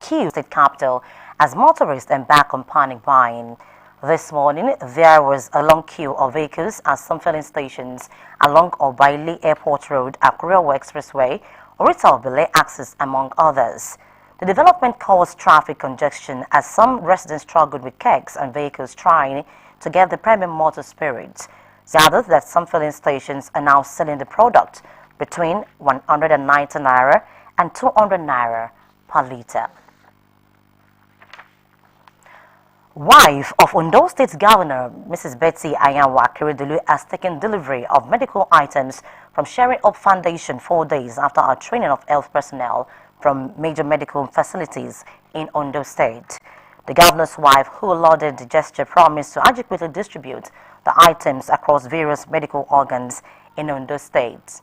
queue state capital as motorists embark on panic buying. This morning, there was a long queue of vehicles at some filling stations along Obaili Airport Road, Akure Expressway, Orita Obele Axis, among others. The development caused traffic congestion as some residents struggled with kegs and vehicles trying to get the premium motor spirits. They added that some filling stations are now selling the product between 190 naira and 200 naira per litre. Wife of Ondo State Governor Mrs. Betty Ayanwa Akeredolu has taken delivery of medical items from Sharing Up Foundation 4 days after our training of health personnel from major medical facilities in Ondo State. The governor's wife, who lauded the gesture, promised to adequately distribute the items across various medical organs in Ondo State.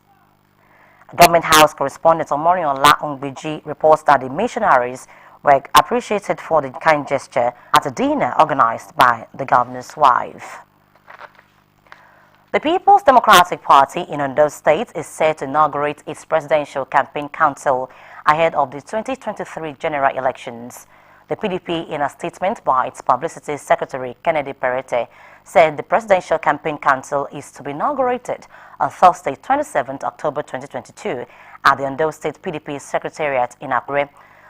Government House correspondent Omoriola Ongbiji reports that the missionaries were appreciated for the kind gesture at a dinner organized by the governor's wife. The People's Democratic Party in Ondo State is set to inaugurate its presidential campaign council ahead of the 2023 general elections. The PDP, in a statement by its publicity secretary Kennedy Perete, said the Presidential Campaign Council is to be inaugurated on Thursday, 27th October 2022 at the Ondo State PDP Secretariat in Akure.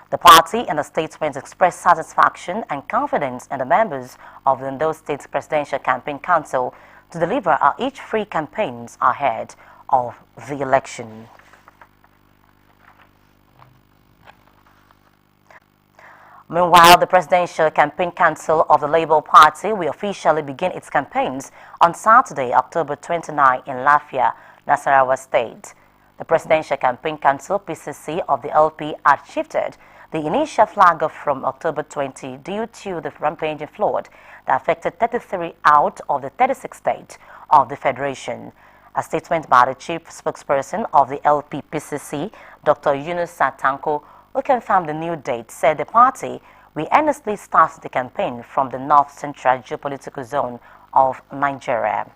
The party in the statement expressed satisfaction and confidence in the members of the Ondo State Presidential Campaign Council to deliver our each free campaigns ahead of the election. Meanwhile, the Presidential Campaign Council of the Labour Party will officially begin its campaigns on Saturday, October 29 in Lafia, Nasarawa State. The Presidential Campaign Council (PCC) of the LP had shifted the initial flag off from October 20 due to the rampaging flood that affected 33 out of the 36 states of the Federation. A statement by the chief spokesperson of the LP PCC, Dr. Yunus Satanko, who confirmed the new date, said the party will earnestly start the campaign from the north-central geopolitical zone of Nigeria.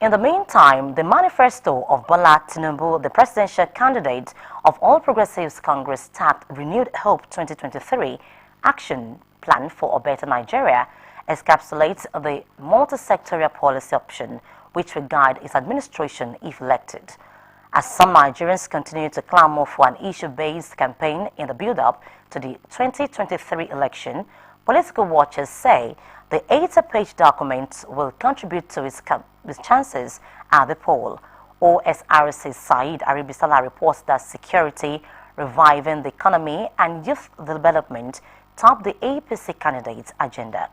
In the meantime, the manifesto of Bola Tinubu, the presidential candidate of All Progressives Congress, tagged Renewed Hope 2023 Action Plan for a Better Nigeria, encapsulates the multi-sectorial policy option which will guide its administration if elected. As some Nigerians continue to clamor for an issue-based campaign in the build-up to the 2023 election, political watchers say the 80-page document will contribute to its chances at the poll. Osrc Said Aribisala reports that security, reviving the economy, and youth development top the APC candidate's agenda.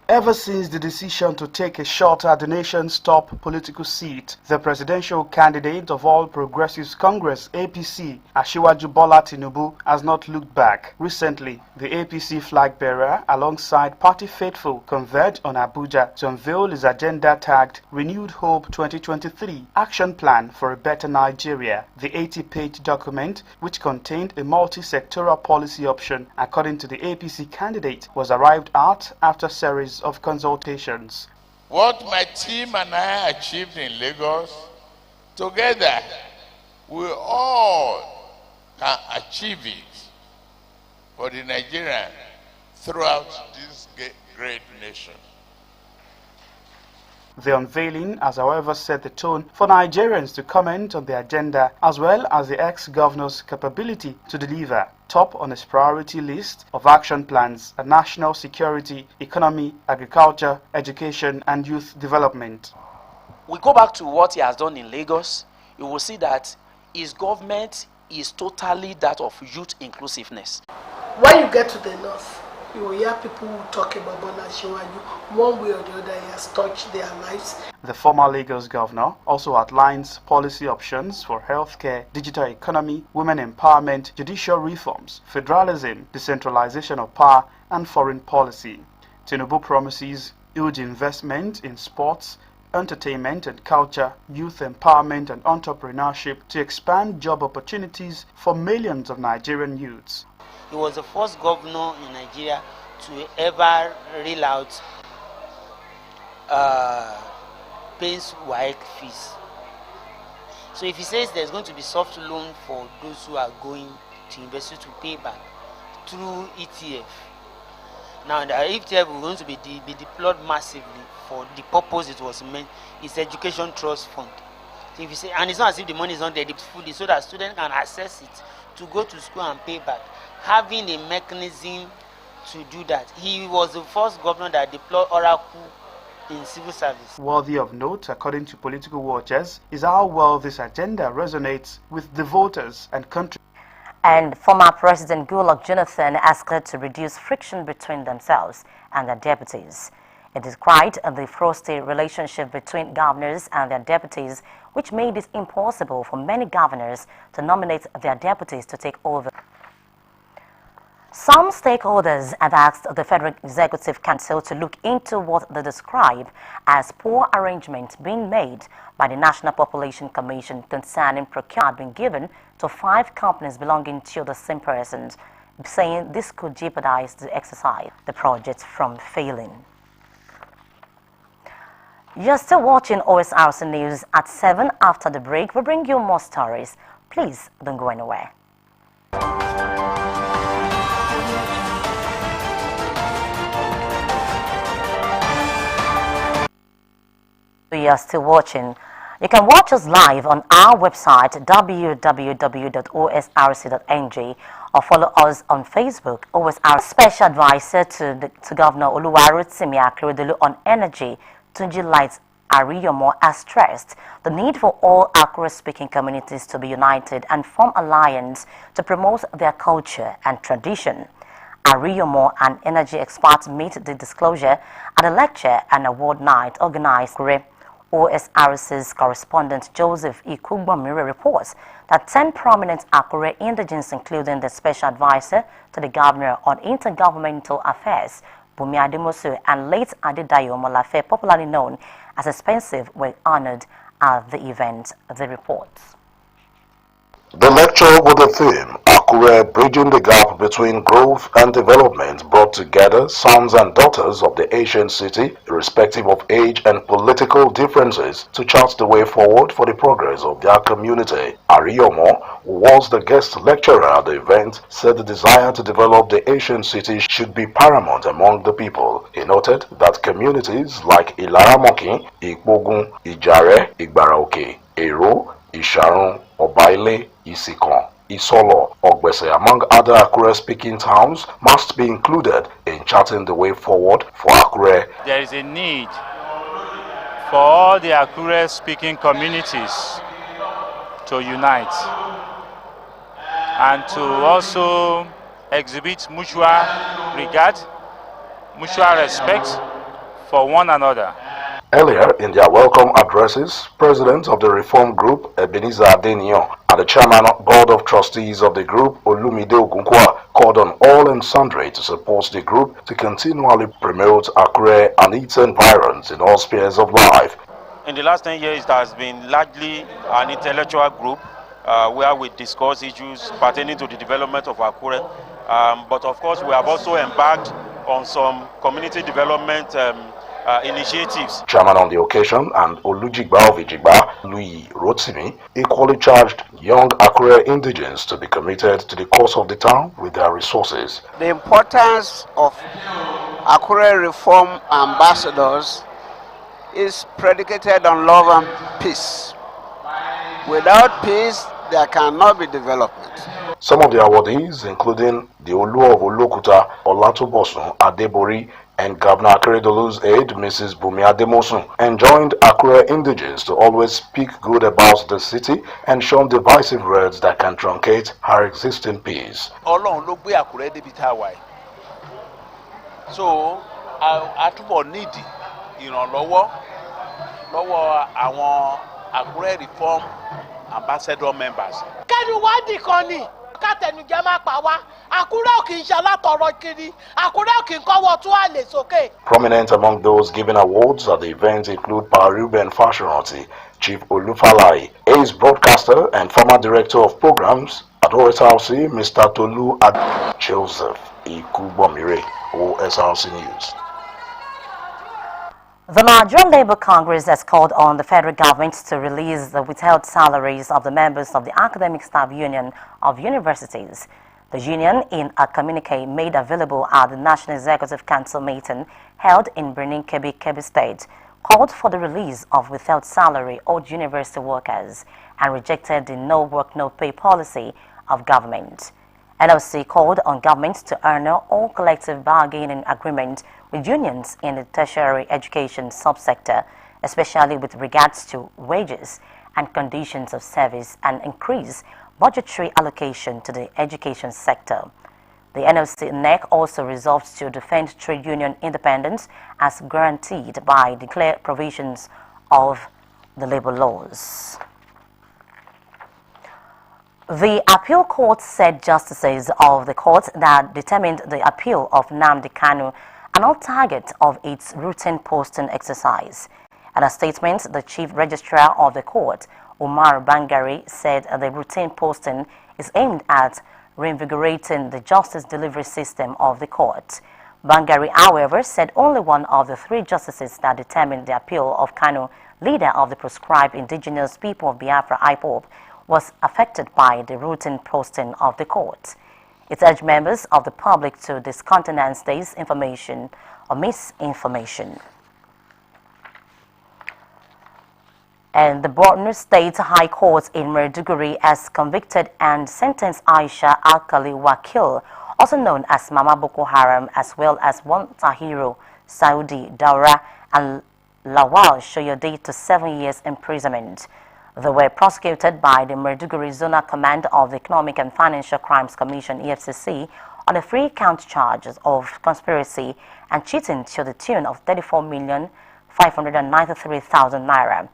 Ever since the decision to take a shot at the nation's top political seat, the presidential candidate of All Progressives Congress, APC, Asiwaju Bola Tinubu, has not looked back. Recently, the APC flag bearer, alongside party faithful, converged on Abuja to unveil his agenda tagged Renewed Hope 2023 Action Plan for a Better Nigeria. The 80-page document, which contained a multi-sectoral policy option, according to the APC candidate, was arrived at after a series of consultations. What my team and I achieved in Lagos, together we all can achieve it for the Nigerian throughout this great nation. The unveiling has, however, set the tone for Nigerians to comment on the agenda as well as the ex-governor's capability to deliver. Top on his priority list of action plans are national security, economy, agriculture, education, and youth development. We go back to what he has done in Lagos, you will see that his government is totally that of youth inclusiveness. When you get to the north, you will hear people who talk about Bola Tinubu. One way or the other, he has touched their lives. The former Lagos governor also outlines policy options for healthcare, digital economy, women empowerment, judicial reforms, federalism, decentralization of power, and foreign policy. Tinubu promises huge investment in sports, entertainment and culture, youth empowerment and entrepreneurship to expand job opportunities for millions of Nigerian youths. He was the first governor in Nigeria to ever reel out paying WAEC fees. So if he says there's going to be soft loan for those who are going to university to pay back through ETF, now the ETF is going to be deployed massively for the purpose it was meant. It's education trust fund. So if you say, and it's not as if the money is not there fully, so that students can access it to go to school and pay back. Having a mechanism to do that. He was the first governor that deployed Oracle in civil service. Worthy of note, according to political watchers, is how well this agenda resonates with the voters and country. And former President Goodluck Jonathan asked to reduce friction between themselves and their deputies. It described the frosty relationship between governors and their deputies, which made it impossible for many governors to nominate their deputies to take over. Some stakeholders have asked the Federal Executive Council to look into what they describe as poor arrangements being made by the National Population Commission concerning procurement being given to 5 companies belonging to the same persons, saying this could jeopardize the exercise, the project from failing. You're still watching OSRC News at 7. After the break, we'll bring you more stories. Please don't go anywhere. You are still watching. You can watch us live on our website www.osrc.ng or follow us on Facebook. OSRC Special Advisor to Governor Oluwarotimi Akeredolu on Energy, Tunji Light Ariyomo, has stressed the need for all Akure-speaking communities to be united and form alliance to promote their culture and tradition. Ariyomo, an energy expert, made the disclosure at a lecture and award night organized. OSRC's correspondent Joseph Ikugbomire reports that 10 prominent Akure indigenes, including the special advisor to the governor on intergovernmental affairs, Bumi Ademosu, and late Adedayo Molafe, popularly known as Expensive, were honored at the event. The reports. The lecture with the theme, Akure Bridging the Gap Between Growth and Development, brought together sons and daughters of the ancient city, irrespective of age and political differences, to chart the way forward for the progress of their community. Ariyomo, who was the guest lecturer at the event, said the desire to develop the ancient city should be paramount among the people. He noted that communities like Ilaramoki, Ikpogun, Ijare, Igbaraoke, Ero, Isharun, Obaile, Isikon, Isolo, Ogbese, among other Akure-speaking towns, must be included in charting the way forward for Akure. There is a need for all the Akure-speaking communities to unite and to also exhibit mutual regard, mutual respect for one another. Earlier, in their welcome addresses, President of the Reform Group, Ebenezer Adeniyo, and the Chairman of Board of Trustees of the group, Olumide Ogunkwa, called on all and sundry to support the group to continually promote Akure and its environs in all spheres of life. In the last 10 years, it has been largely an intellectual group where we discuss issues pertaining to the development of Akure. But of course, we have also embarked on some community development initiatives. Chairman on the occasion and Olujigba of Ijigba, Louis Rotimi, equally charged young Akure indigenes to be committed to the cause of the town with their resources. The importance of Akure reform ambassadors is predicated on love and peace. Without peace, there cannot be development. Some of the awardees, including the Olu of Olokuta, Olatubosun Adebori, and Governor Akeredolu's aide, Mrs. Bumi Ademosun, enjoined Akure indigenes to always speak good about the city and shun divisive words that can truncate her existing peace. So, a túbọ̀ need ìrànlọ́wọ́ lọ́wọ́ àwọn Akure Reform Ambassador members. Kẹ́nu wá nìkan ni kátẹnujẹ máa pa wá. Àkúrẹ́ ò kì í ṣe alátọrọ kiri. Àkúrẹ́ ò kì í kọ́wọ́ tún àlè sókè. Prominent among those giving awards at the event include Paruben Fashionati, Chief Olufalai, Ace broadcaster and former director of programs at OSRC, Mr. Tolu Ad Joseph Ikugbomire, OSRC News. The Nigerian Labour Congress has called on the federal government to release the withheld salaries of the members of the Academic Staff Union of Universities. The union, in a communique made available at the National Executive Council meeting held in Birnin Kebbi State, called for the release of withheld salary owed university workers and rejected the no work, no pay policy of government. NLC called on government to honor all collective bargaining agreements with unions in the tertiary education subsector, especially with regards to wages and conditions of service, and increase budgetary allocation to the education sector. The NLC NEC also resolved to defend trade union independence as guaranteed by the clear provisions of the labor laws. The appeal court said justices of the court that determined the appeal of Nnamdi Kanu are not target of its routine posting exercise. In a statement, the chief registrar of the court, Umar Bangari, said the routine posting is aimed at reinvigorating the justice delivery system of the court. Bangari, however, said only one of the three justices that determined the appeal of Kanu, leader of the proscribed indigenous people of Biafra, IPOB, was affected by the routine posting of the court. It urged members of the public to discountenance this information or misinformation. And the Borno State High Court in Maiduguri has convicted and sentenced Aisha Alkali Wakil, also known as Mama Boko Haram, as well as one Tahiru Saudi Daura and Lawal Shoyode to 7 years imprisonment. They were prosecuted by the Maiduguri Zonal Command of the Economic and Financial Crimes Commission (EFCC) on a 3-count charges of conspiracy and cheating to the tune of 34,593,000 naira.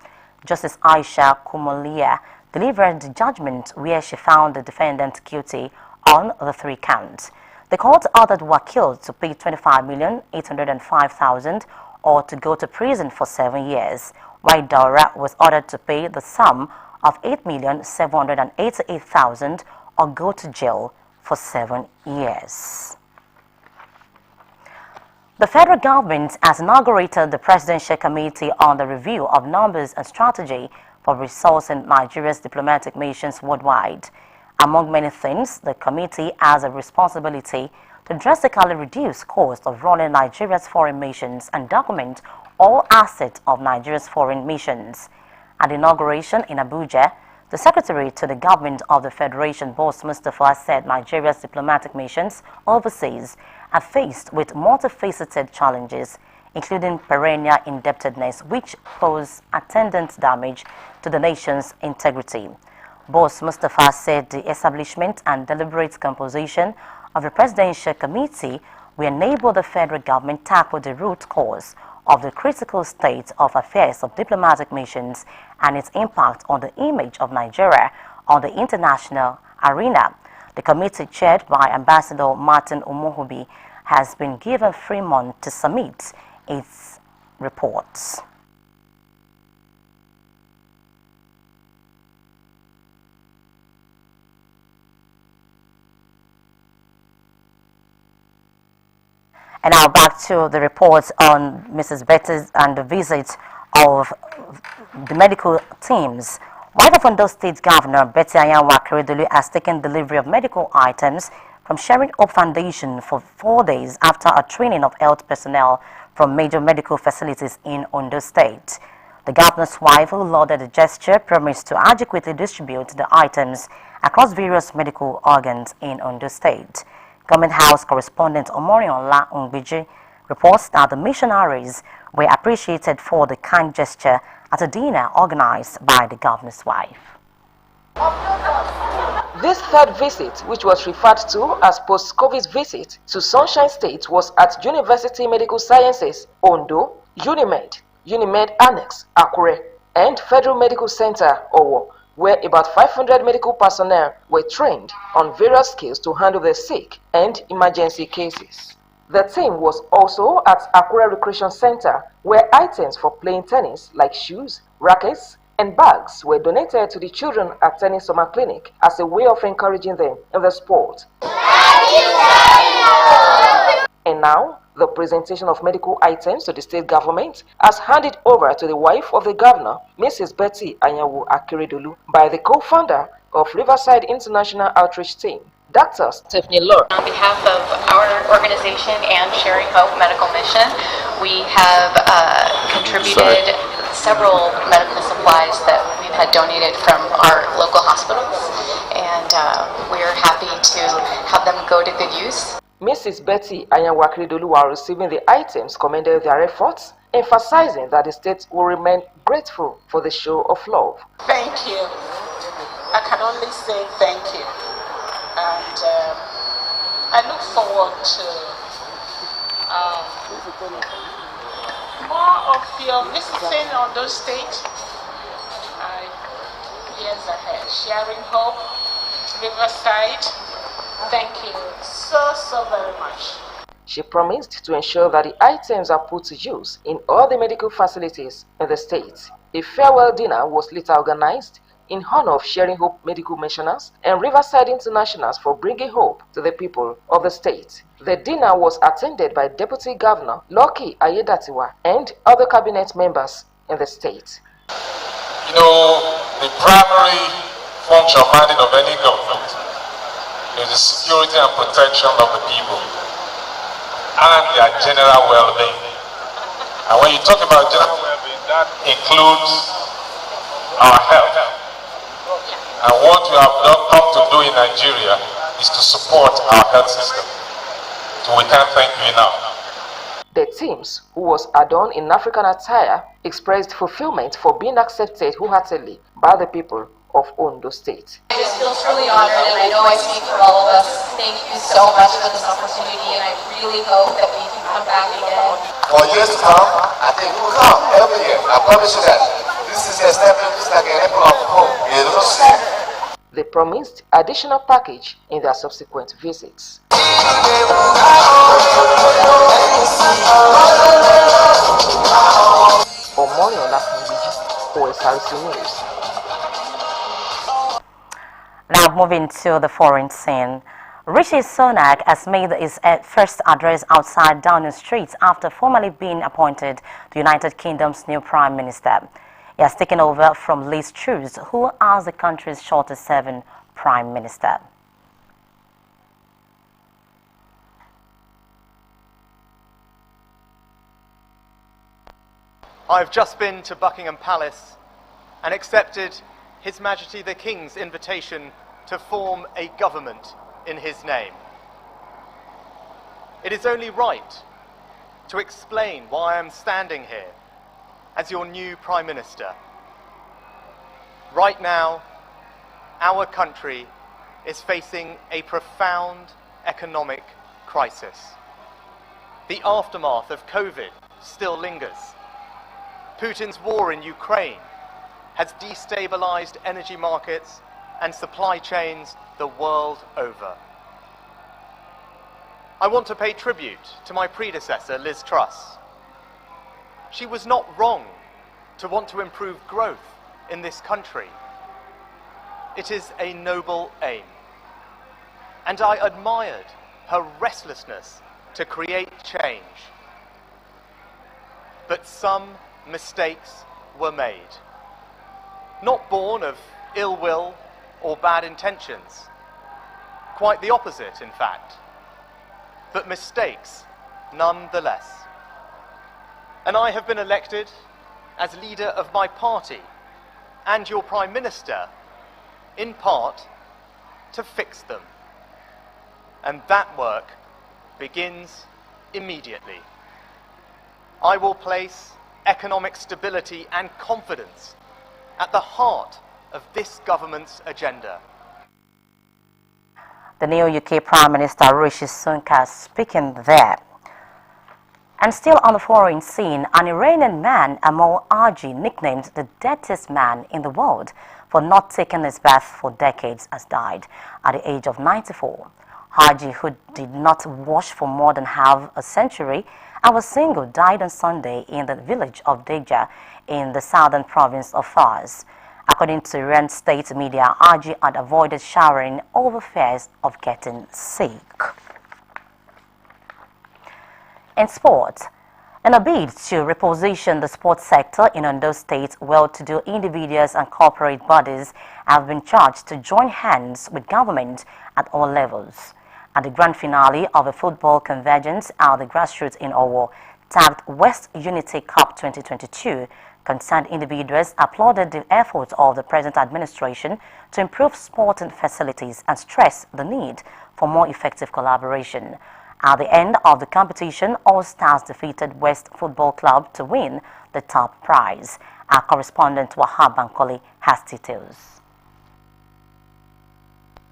Justice Aisha Kumolia delivered the judgment where she found the defendant guilty on the 3 counts. The court ordered Wakil to pay 25,805,000 or to go to prison for 7 years, while Daura was ordered to pay the sum of 8,788,000 or go to jail for 7 years. The federal government has inaugurated the Presidential Committee on the Review of Numbers and Strategy for Resourcing Nigeria's diplomatic missions worldwide. Among many things, the committee has a responsibility to drastically reduce cost of running Nigeria's foreign missions and document all assets of Nigeria's foreign missions. At the inauguration in Abuja, the Secretary to the Government of the Federation, Boss Mustafa, said Nigeria's diplomatic missions overseas are faced with multifaceted challenges, including perennial indebtedness, which pose attendant damage to the nation's integrity. Boss Mustafa said the establishment and deliberate composition of the Presidential Committee will enable the federal government tackle the root cause of the critical state of affairs of diplomatic missions and its impact on the image of Nigeria on the international arena. The committee, chaired by Ambassador Martin Omohubi, has been given 3 months to submit its reports. And now back to the reports on Mrs. Betty and the visit of the medical teams. Wife of Ondo State Governor Betty Ayanwa Akeredolu has taken delivery of medical items from Sharing Hope Foundation for 4 days after a training of health personnel from major medical facilities in Ondo State. The governor's wife, who lauded the gesture, promised to adequately distribute the items across various medical organs in Ondo State. Government House correspondent Omoriola Ungbiji reports that the missionaries were appreciated for the kind gesture at a dinner organized by the governor's wife. This third visit, which was referred to as post-COVID visit to Sunshine State, was at University Medical Sciences, Ondo, Unimed Annex, Akure, and Federal Medical Center, Owo, where about 500 medical personnel were trained on various skills to handle the sick and emergency cases. The team was also at Akure Recreation Center, where items for playing tennis like shoes, rackets, and bags were donated to the children at Tennis Summer Clinic as a way of encouraging them in the sport. And now, The presentation of medical items to the state government has handed over to the wife of the governor, Mrs. Betsy Anyanwu Akeredolu, by the co-founder of Riverside International Outreach Team, Dr. Stephanie Lord. On behalf of our organization and Sharing Hope Medical Mission, we have contributed several medical supplies that we've had donated from our local hospitals, and we're happy to have them go to good use. Mrs. Betty Anyanwu Akeredolu, while receiving the items, commended their efforts, emphasizing that the state will remain grateful for the show of love. Thank you. I can only say thank you. And I look forward to more of your visiting on those states. Years ahead. Sharing Hope, Riverside. Thank you so very much. She promised to ensure that the items are put to use in all the medical facilities in the state. A farewell dinner was later organized in honor of Sharing Hope medical missioners and Riverside Internationals for bringing hope to the people of the state. The dinner was attended by Deputy Governor Lucky Ayedatiwa and other cabinet members in the state. You know, the primary function mandate of any government is the security and protection of the people and their general well-being. And when you talk about general well-being, that includes our health. And what we have come to do in Nigeria is to support our health system. So we can't thank you enough. The teams, who was adorned in African attire, expressed fulfillment for being accepted wholeheartedly by the people of Ondo State. I just feel truly honored, and I know I speak for all of us. Thank you so much for this opportunity, and I really hope that we can come back again. For years to come, I think we'll come every year. I promise you that. This is a step, it's like an apple of hope. They promised additional package in their subsequent visits. Osrc News. Now moving to the foreign scene. Rishi Sunak has made his first address outside Downing Street after formally being appointed the United Kingdom's new Prime Minister. He has taken over from Liz Truss, who is the country's shortest-serving Prime Minister. I've just been to Buckingham Palace and accepted His Majesty the King's invitation to form a government in his name. It is only right to explain why I am standing here as your new Prime Minister. Right now, our country is facing a profound economic crisis. The aftermath of COVID still lingers. Putin's war in Ukraine has destabilized energy markets and supply chains the world over. I want to pay tribute to my predecessor, Liz Truss. She was not wrong to want to improve growth in this country. It is a noble aim. And I admired her restlessness to create change. But some mistakes were made. Not born of ill will or bad intentions. Quite the opposite, in fact. But mistakes nonetheless. And I have been elected as leader of my party and your Prime Minister, in part, to fix them. And that work begins immediately. I will place economic stability and confidence at the heart of this government's agenda. The new UK Prime Minister Rishi Sunak speaking there. And still on the foreign scene, an Iranian man, Amal Arji, nicknamed the dirtiest man in the world for not taking his bath for decades, has died at the age of 94. Haji, who did not wash for more than half a century and was single, died on Sunday in the village of Deja in the southern province of Fars. According to Iran state media, Haji had avoided showering over fears of getting sick. In sports, in a bid to reposition the sports sector in Ondo State, well-to-do individuals and corporate bodies have been charged to join hands with government at all levels. At the grand finale of a football convergence at the grassroots in Owo, tagged West Unity Cup 2022, concerned individuals applauded the efforts of the present administration to improve sporting facilities and stressed the need for more effective collaboration. At the end of the competition, All Stars defeated West Football Club to win the top prize. Our correspondent Wahab Bankole has details.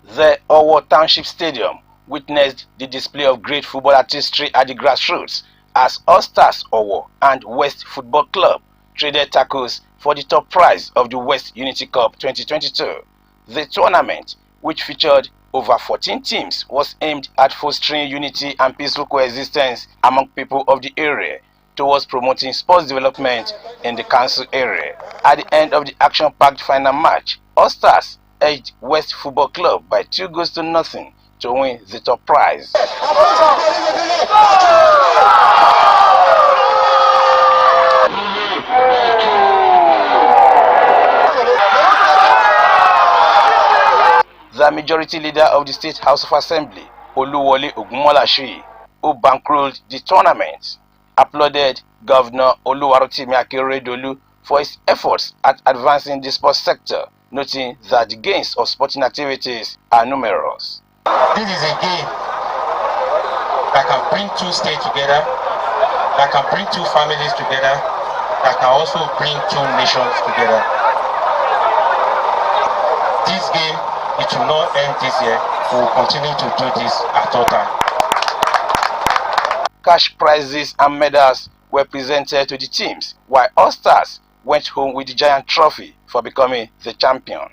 The Owo Township Stadium witnessed the display of great football artistry at the grassroots as All Stars Owo and West Football Club traded tackles for the top prize of the West Unity Cup 2022. The tournament, which featured over 14 teams, was aimed at fostering unity and peaceful coexistence among people of the area towards promoting sports development in the council area. At the end of the action-packed final match, All Stars edged West Football Club by 2-0 to win the top prize. The majority leader of the State House of Assembly, Oluwole Ogunmolashi, who bankrolled the tournament, applauded Governor Oluwarotimi Akeredolu for his efforts at advancing the sports sector, noting that the gains of sporting activities are numerous. This is a game that can bring two states together, that can bring two families together, that can also bring two nations together. This game, it will not end this year. We will continue to do this at all times. Cash prizes and medals were presented to the teams, while All Stars went home with the giant trophy for becoming the champion.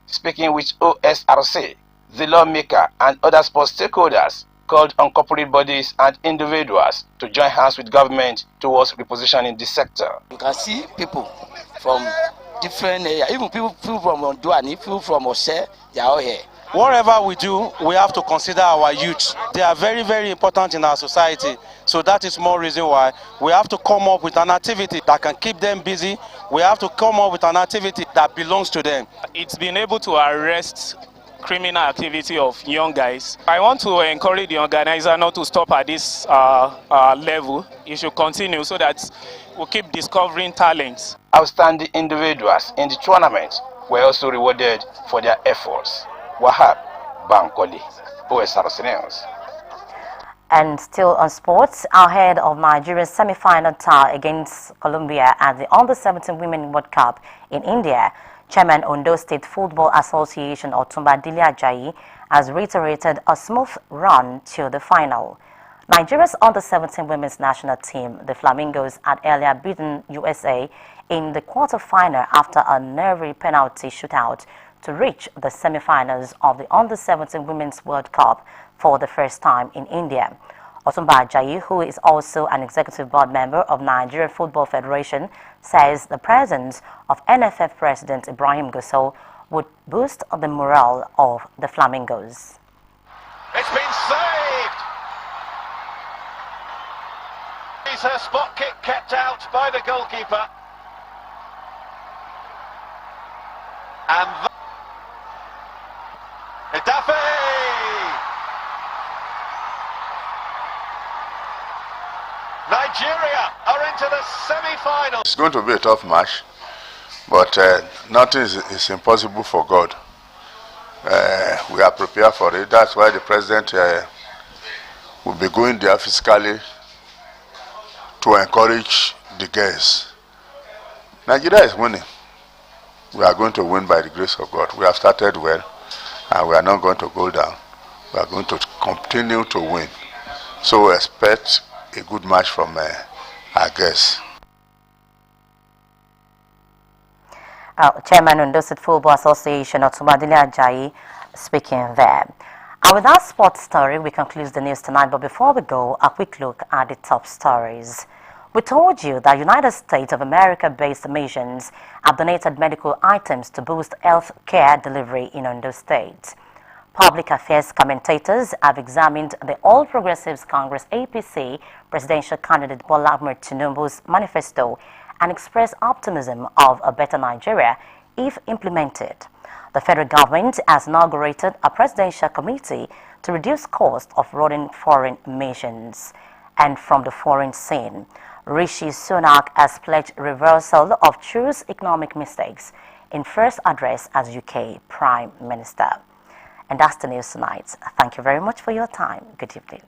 Speaking with Osrc, the lawmaker and other sports stakeholders called on corporate bodies and individuals to join hands with government towards repositioning the sector. You can see people from different areas, even people from Ondo and people from Osrc, they are all here. Whatever we do, we have to consider our youth. They are very, very important in our society. So that is more reason why we have to come up with an activity that can keep them busy. We have to come up with an activity that belongs to them. It's been able to arrest criminal activity of young guys. I want to encourage the organizer not to stop at this level. It should continue so that we'll keep discovering talents. Outstanding individuals in the tournament were also rewarded for their efforts. Wahab Bankole, Osrc News. And still on sports, ahead of Nigeria's semi-final tie against Colombia at the Under-17 Women World Cup in India, Chairman Ondo State Football Association Otumba Dele Ajayi has reiterated a smooth run to the final. Nigeria's Under-17 women's national team, the Flamingos, had earlier beaten USA in the quarter-final after a nervy penalty shootout to reach the semi-finals of the Under-17 Women's World Cup for the first time in India. Otumba Ajayi, who is also an executive board member of Nigeria Football Federation, says the presence of NFF President Ibrahim Gusau would boost the morale of the Flamingos. It's been saved! Is her spot kick kept out by the goalkeeper? And Daffy! Nigeria are into the semi-final. It's going to be a tough match, but nothing is impossible for God. We are prepared for it. That's why the president will be going there physically to encourage the girls. Nigeria is winning. We are going to win by the grace of God. We have started well, and we are not going to go down. We are going to continue to win. So we expect a good match from our guests. Chairman Ondo State Football Association Otumba Dele Ajayi speaking there. And with that sports story, we conclude the news tonight. But before we go, a quick look at the top stories. We told you that United States of America-based missions have donated medical items to boost health care delivery in Ondo State. Public affairs commentators have examined the All Progressives Congress APC presidential candidate Bola Ahmed Tinubu's manifesto and expressed optimism of a better Nigeria if implemented. The federal government has inaugurated a presidential committee to reduce cost of running foreign missions. And from the foreign scene, Rishi Sunak has pledged reversal of Trudeau's economic mistakes in first address as UK Prime Minister. And that's the news tonight. Thank you very much for your time. Good evening.